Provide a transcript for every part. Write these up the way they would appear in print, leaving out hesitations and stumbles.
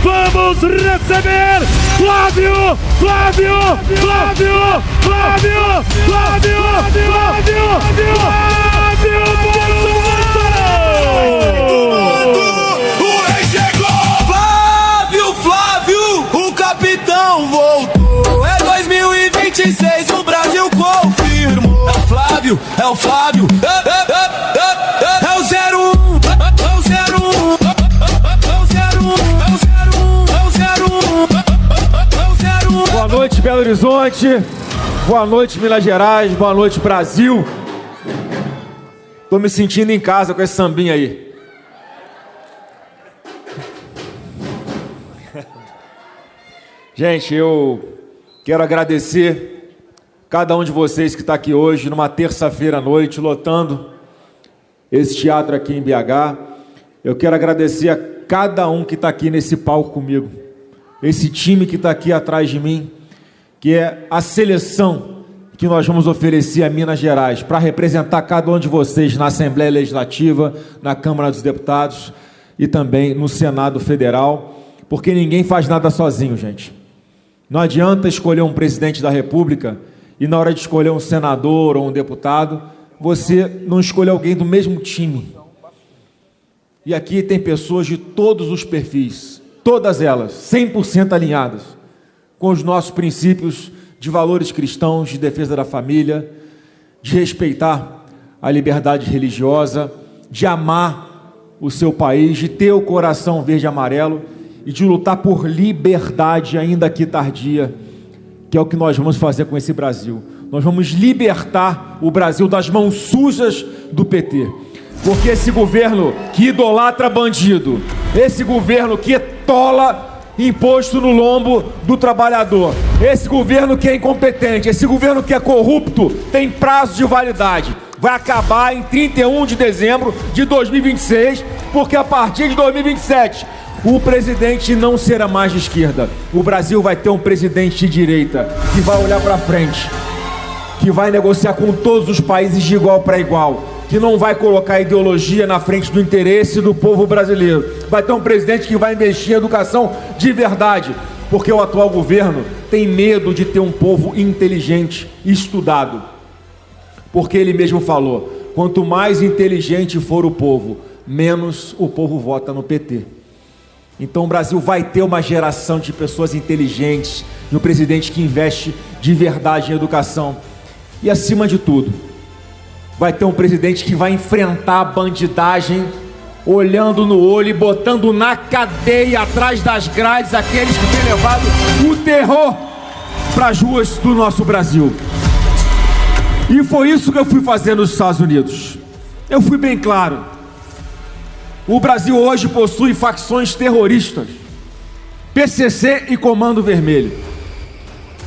vamos receber Flávio Bolsonaro! Flávio, o capitão voltou. É 2026, o Brasil confirmou. É o Flávio, é o 01, é o 01, é o 01. Boa noite, Belo Horizonte. Boa noite, Minas Gerais. Boa noite, Brasil. Tô me sentindo em casa com esse sambinha aí. Gente, eu quero agradecer cada um de vocês que está aqui hoje, numa terça-feira à noite, lotando esse teatro aqui em BH. Eu quero agradecer a cada um que está aqui nesse palco comigo, esse time que está aqui atrás de mim, que é a seleção que nós vamos oferecer a Minas Gerais, para representar cada um de vocês na Assembleia Legislativa, na Câmara dos Deputados e também no Senado Federal, porque ninguém faz nada sozinho, gente. Não adianta escolher um presidente da República e na hora de escolher um senador ou um deputado, você não escolhe alguém do mesmo time. E aqui tem pessoas de todos os perfis, todas elas, 100% alinhadas com os nossos princípios de valores cristãos, de defesa da família, de respeitar a liberdade religiosa, de amar o seu país, de ter o coração verde e amarelo e de lutar por liberdade, ainda que tardia, que é o que nós vamos fazer com esse Brasil. Nós vamos libertar o Brasil das mãos sujas do PT. Porque esse governo que idolatra bandido, esse governo que tola imposto no lombo do trabalhador, esse governo que é incompetente, esse governo que é corrupto, tem prazo de validade. Vai acabar em 31 de dezembro de 2026, porque a partir de 2027... o presidente não será mais de esquerda. O Brasil vai ter um presidente de direita, que vai olhar para frente, que vai negociar com todos os países de igual para igual, que não vai colocar ideologia na frente do interesse do povo brasileiro. Vai ter um presidente que vai investir em educação de verdade, porque o atual governo tem medo de ter um povo inteligente e estudado. Porque ele mesmo falou, quanto mais inteligente for o povo, menos o povo vota no PT. Então o Brasil vai ter uma geração de pessoas inteligentes, de um presidente que investe de verdade em educação. E acima de tudo, vai ter um presidente que vai enfrentar a bandidagem, olhando no olho e botando na cadeia, atrás das grades, aqueles que têm levado o terror para as ruas do nosso Brasil. E foi isso que eu fui fazer nos Estados Unidos. Eu fui bem claro. O Brasil hoje possui facções terroristas, PCC e Comando Vermelho.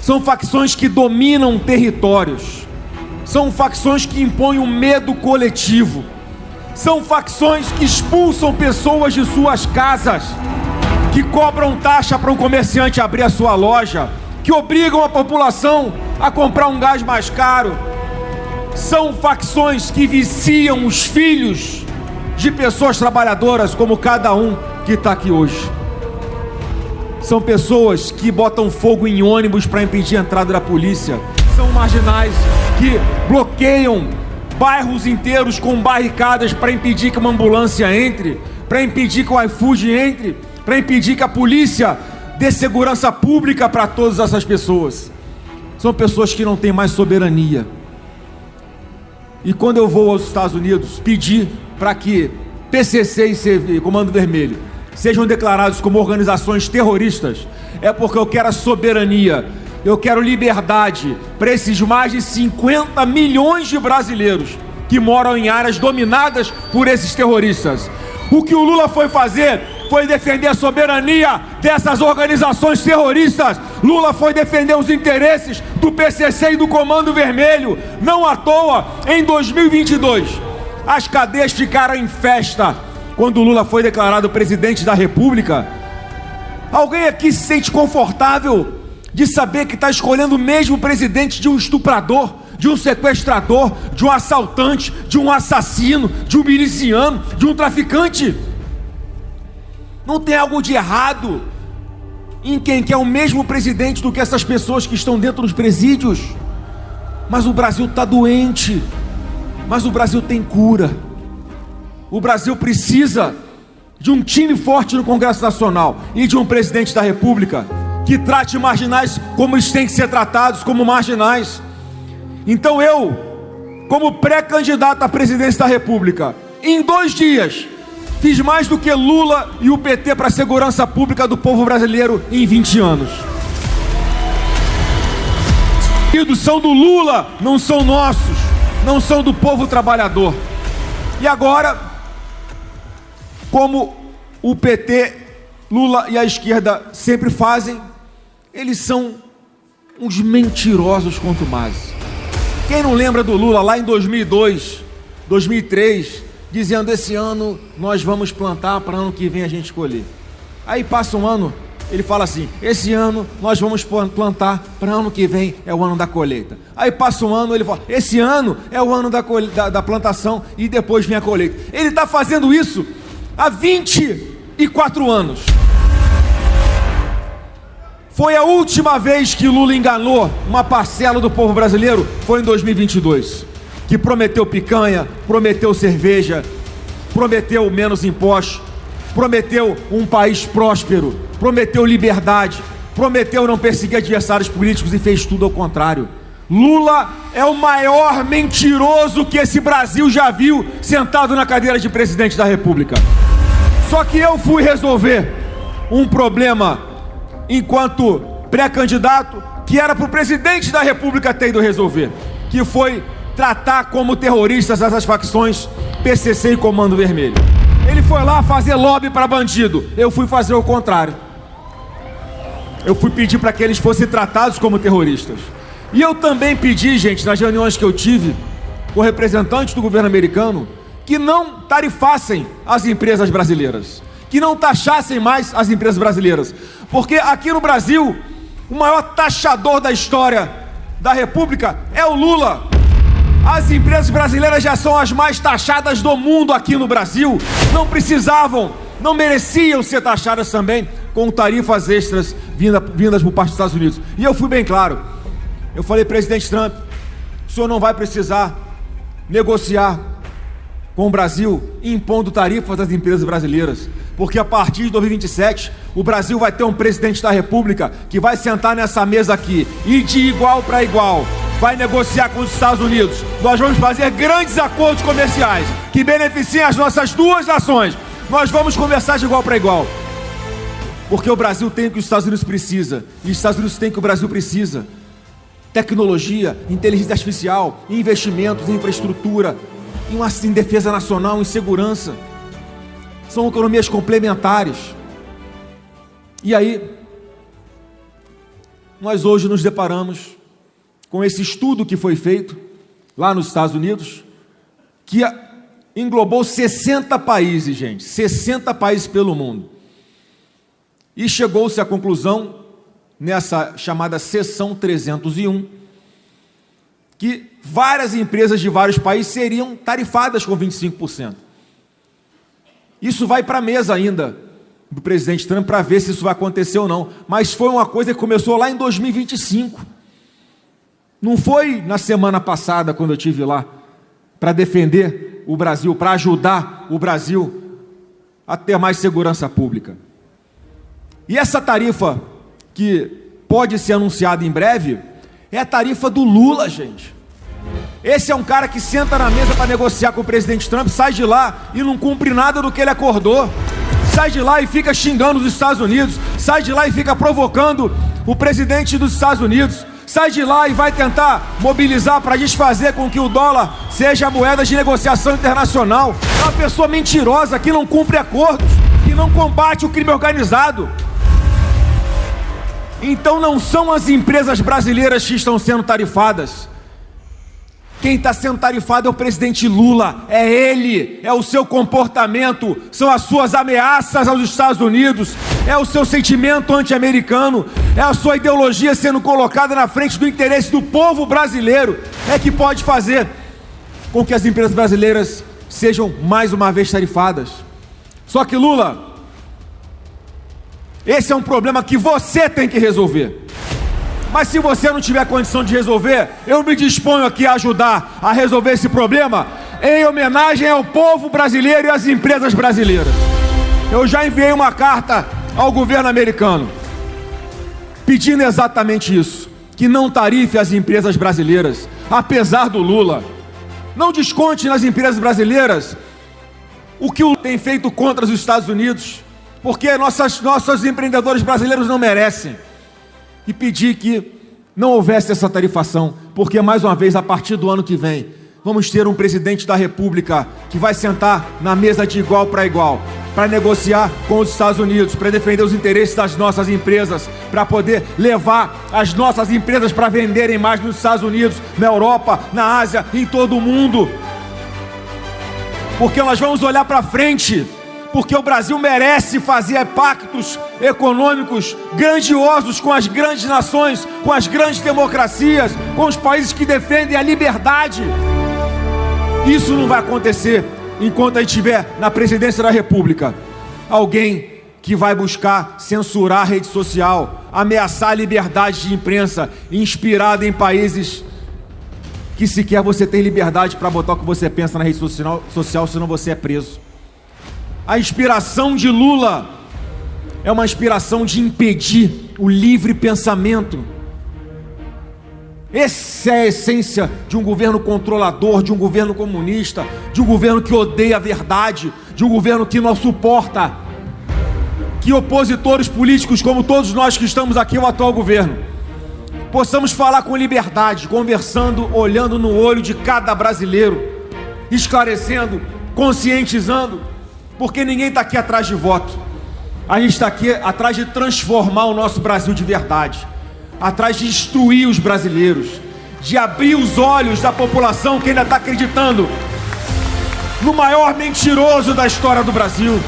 São facções que dominam territórios. São facções que impõem um medo coletivo. São facções que expulsam pessoas de suas casas, que cobram taxa para um comerciante abrir a sua loja, que obrigam a população a comprar um gás mais caro. São facções que viciam os filhos de pessoas trabalhadoras como cada um que está aqui hoje. São pessoas que botam fogo em ônibus para impedir a entrada da polícia. São marginais que bloqueiam bairros inteiros com barricadas para impedir que uma ambulância entre, para impedir que o iFood entre, para impedir que a polícia dê segurança pública para todas essas pessoas. São pessoas que não têm mais soberania. E quando eu vou aos Estados Unidos pedir para que PCC e Comando Vermelho sejam declarados como organizações terroristas, é porque eu quero a soberania, eu quero liberdade para esses mais de 50 milhões de brasileiros que moram em áreas dominadas por esses terroristas. O que o Lula foi fazer foi defender a soberania dessas organizações terroristas. Lula foi defender os interesses do PCC e do Comando Vermelho. Não à toa, em 2022, as cadeias ficaram em festa quando Lula foi declarado presidente da República. Alguém aqui se sente confortável de saber que está escolhendo o mesmo presidente de um estuprador, de um sequestrador, de um assaltante, de um assassino, de um miliciano, de um traficante? Não tem algo de errado em quem quer o mesmo presidente do que essas pessoas que estão dentro dos presídios. Mas o Brasil está doente, mas o Brasil tem cura. O Brasil precisa de um time forte no Congresso Nacional e de um presidente da República que trate marginais como eles têm que ser tratados, como marginais. Então eu, como pré-candidato à presidência da República, em 2 dias, fiz mais do que Lula e o PT para a segurança pública do povo brasileiro em 20 anos. Os são do Lula, não são nossos, não são do povo trabalhador. E agora, como o PT, Lula e a esquerda sempre fazem, eles são uns mentirosos contumazes. Quem não lembra do Lula lá em 2002, 2003, dizendo: esse ano nós vamos plantar para ano que vem a gente colher. Aí passa um ano, ele fala assim: esse ano nós vamos plantar para ano que vem é o ano da colheita. Aí passa um ano, ele fala: esse ano é o ano da plantação e depois vem a colheita. Ele está fazendo isso há 24 anos. Foi a última vez que Lula enganou uma parcela do povo brasileiro, foi em 2022, que prometeu picanha, prometeu cerveja, prometeu menos impostos, prometeu um país próspero, prometeu liberdade, prometeu não perseguir adversários políticos e fez tudo ao contrário. Lula é o maior mentiroso que esse Brasil já viu sentado na cadeira de presidente da República. Só que eu fui resolver um problema enquanto pré-candidato que era para o presidente da República ter ido resolver, que foi tratar como terroristas essas facções PCC e Comando Vermelho. Ele foi lá fazer lobby para bandido, eu fui fazer o contrário. Eu fui pedir para que eles fossem tratados como terroristas. E eu também pedi, gente, nas reuniões que eu tive com representantes do governo americano, que não tarifassem as empresas brasileiras, que não taxassem mais as empresas brasileiras, porque aqui no Brasil, o maior taxador da história da República é o Lula. As empresas brasileiras já são as mais taxadas do mundo aqui no Brasil, não precisavam, não mereciam ser taxadas também com tarifas extras vindas por parte dos Estados Unidos. E eu fui bem claro, eu falei: presidente Trump, o senhor não vai precisar negociar com o Brasil impondo tarifas das empresas brasileiras, porque a partir de 2027 o Brasil vai ter um presidente da República que vai sentar nessa mesa aqui e de igual para igual vai negociar com os Estados Unidos. Nós vamos fazer grandes acordos comerciais que beneficiem as nossas duas nações. Nós vamos conversar de igual para igual, porque o Brasil tem o que os Estados Unidos precisa e os Estados Unidos têm o que o Brasil precisa: tecnologia, inteligência artificial, investimentos em infraestrutura, em defesa nacional, em segurança. São economias complementares. E aí, nós hoje nos deparamos com esse estudo que foi feito lá nos Estados Unidos, que englobou 60 países, gente, 60 países pelo mundo. E chegou-se à conclusão, nessa chamada Seção 301, que várias empresas de vários países seriam tarifadas com 25%. Isso vai para a mesa ainda do presidente Trump para ver se isso vai acontecer ou não. Mas foi uma coisa que começou lá em 2025. Não foi na semana passada, quando eu estive lá, para defender o Brasil, para ajudar o Brasil a ter mais segurança pública. E essa tarifa, que pode ser anunciada em breve, é a tarifa do Lula, gente. Esse é um cara que senta na mesa para negociar com o presidente Trump, sai de lá e não cumpre nada do que ele acordou. Sai de lá e fica xingando os Estados Unidos, sai de lá e fica provocando o presidente dos Estados Unidos, sai de lá e vai tentar mobilizar para desfazer com que o dólar seja a moeda de negociação internacional. É uma pessoa mentirosa que não cumpre acordos, que não combate o crime organizado. Então não são as empresas brasileiras que estão sendo tarifadas. Quem está sendo tarifado é o presidente Lula, é ele, é o seu comportamento, são as suas ameaças aos Estados Unidos, é o seu sentimento anti-americano, é a sua ideologia sendo colocada na frente do interesse do povo brasileiro, é que pode fazer com que as empresas brasileiras sejam mais uma vez tarifadas. Só que Lula Esse é um problema que você tem que resolver. Mas se você não tiver condição de resolver, eu me disponho aqui a ajudar a resolver esse problema em homenagem ao povo brasileiro e às empresas brasileiras. Eu já enviei uma carta ao governo americano pedindo exatamente isso, que não tarife as empresas brasileiras, apesar do Lula. Não desconte nas empresas brasileiras o que o Lula tem feito contra os Estados Unidos, porque nossos empreendedores brasileiros não merecem. E pedir que não houvesse essa tarifação, porque, mais uma vez, a partir do ano que vem, vamos ter um presidente da República que vai sentar na mesa de igual para igual, para negociar com os Estados Unidos, para defender os interesses das nossas empresas, para poder levar as nossas empresas para venderem mais nos Estados Unidos, na Europa, na Ásia, em todo o mundo. Porque nós vamos olhar para frente, porque o Brasil merece fazer pactos econômicos grandiosos com as grandes nações, com as grandes democracias, com os países que defendem a liberdade. Isso não vai acontecer enquanto a gente estiver na presidência da República alguém que vai buscar censurar a rede social, ameaçar a liberdade de imprensa, inspirada em países que sequer você tem liberdade para botar o que você pensa na rede social, senão você é preso. A inspiração de Lula é uma inspiração de impedir o livre pensamento. Essa é a essência de um governo controlador, de um governo comunista, de um governo que odeia a verdade, de um governo que não suporta que opositores políticos, como todos nós que estamos aqui ao atual governo, possamos falar com liberdade, conversando, olhando no olho de cada brasileiro, esclarecendo, conscientizando, porque ninguém está aqui atrás de voto. A gente está aqui atrás de transformar o nosso Brasil de verdade, atrás de instruir os brasileiros, de abrir os olhos da população que ainda está acreditando no maior mentiroso da história do Brasil.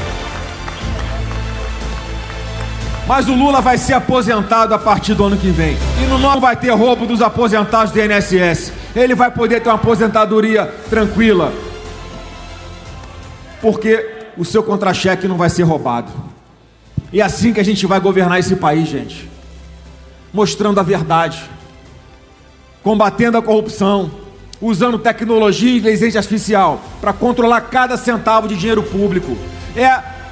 Mas o Lula vai ser aposentado a partir do ano que vem. E não vai ter roubo dos aposentados do INSS. Ele vai poder ter uma aposentadoria tranquila, porque o seu contra-cheque não vai ser roubado. E é assim que a gente vai governar esse país, gente. Mostrando a verdade, combatendo a corrupção, usando tecnologia e inteligência artificial para controlar cada centavo de dinheiro público.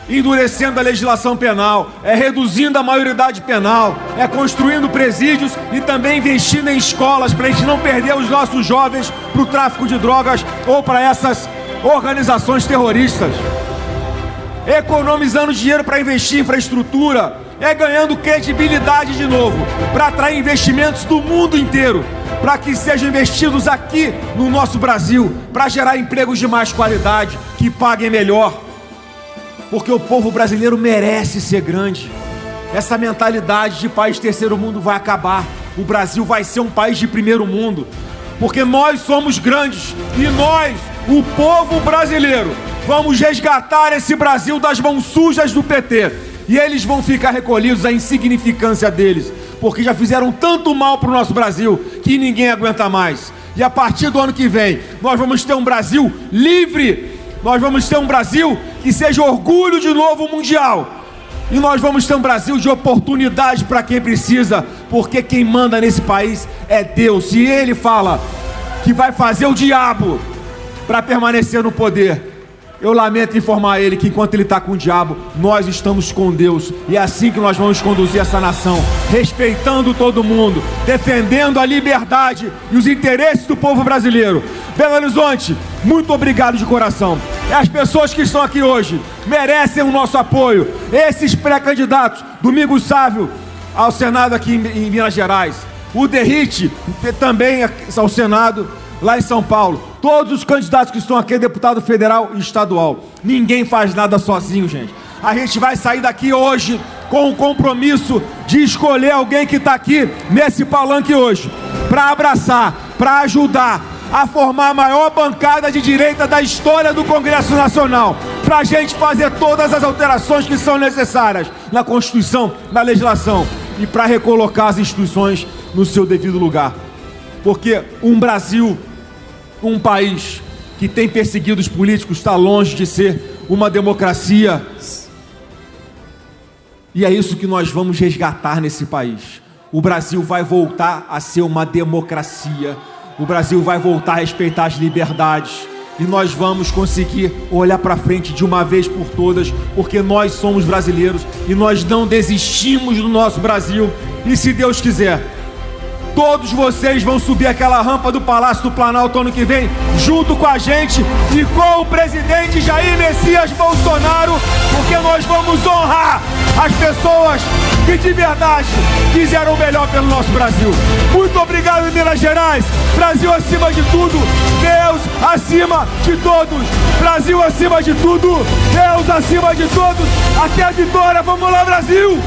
Endurecendo a legislação penal, reduzindo a maioridade penal, construindo presídios e também investindo em escolas para a gente não perder os nossos jovens para o tráfico de drogas ou para essas organizações terroristas. Economizando dinheiro para investir em infraestrutura, ganhando credibilidade de novo, para atrair investimentos do mundo inteiro, para que sejam investidos aqui no nosso Brasil, para gerar empregos de mais qualidade, que paguem melhor. Porque o povo brasileiro merece ser grande. Essa mentalidade de país terceiro mundo vai acabar. O Brasil vai ser um país de primeiro mundo, porque nós somos grandes e nós, o povo brasileiro, vamos resgatar esse Brasil das mãos sujas do PT. E eles vão ficar recolhidos à insignificância deles, porque já fizeram tanto mal para o nosso Brasil que ninguém aguenta mais. E a partir do ano que vem, nós vamos ter um Brasil livre. Nós vamos ter um Brasil que seja orgulho de novo mundial. E nós vamos ter um Brasil de oportunidade para quem precisa, porque quem manda nesse país é Deus. E Ele fala que vai fazer o diabo para permanecer no poder. Eu lamento informar ele que enquanto ele está com o diabo, nós estamos com Deus. E é assim que nós vamos conduzir essa nação, respeitando todo mundo, defendendo a liberdade e os interesses do povo brasileiro. Belo Horizonte, muito obrigado de coração. As pessoas que estão aqui hoje merecem o nosso apoio. Esses pré-candidatos, Domingos Sávio ao Senado aqui em Minas Gerais, o Derrite também ao Senado lá em São Paulo. Todos os candidatos que estão aqui, deputado federal e estadual. Ninguém faz nada sozinho, gente. A gente vai sair daqui hoje com o compromisso de escolher alguém que está aqui nesse palanque hoje, para abraçar, para ajudar a formar a maior bancada de direita da história do Congresso Nacional, para a gente fazer todas as alterações que são necessárias na Constituição, na legislação, e para recolocar as instituições no seu devido lugar. Porque um Brasil, um país que tem perseguido os políticos, está longe de ser uma democracia. E é isso que nós vamos resgatar nesse país. O Brasil vai voltar a ser uma democracia. O Brasil vai voltar a respeitar as liberdades. E nós vamos conseguir olhar para frente de uma vez por todas, porque nós somos brasileiros e nós não desistimos do nosso Brasil. E se Deus quiser, todos vocês vão subir aquela rampa do Palácio do Planalto ano que vem, junto com a gente e com o presidente Jair Messias Bolsonaro, porque nós vamos honrar as pessoas que de verdade fizeram o melhor pelo nosso Brasil. Muito obrigado, Minas Gerais. Brasil acima de tudo, Deus acima de todos. Brasil acima de tudo, Deus acima de todos. Até a vitória. Vamos lá, Brasil!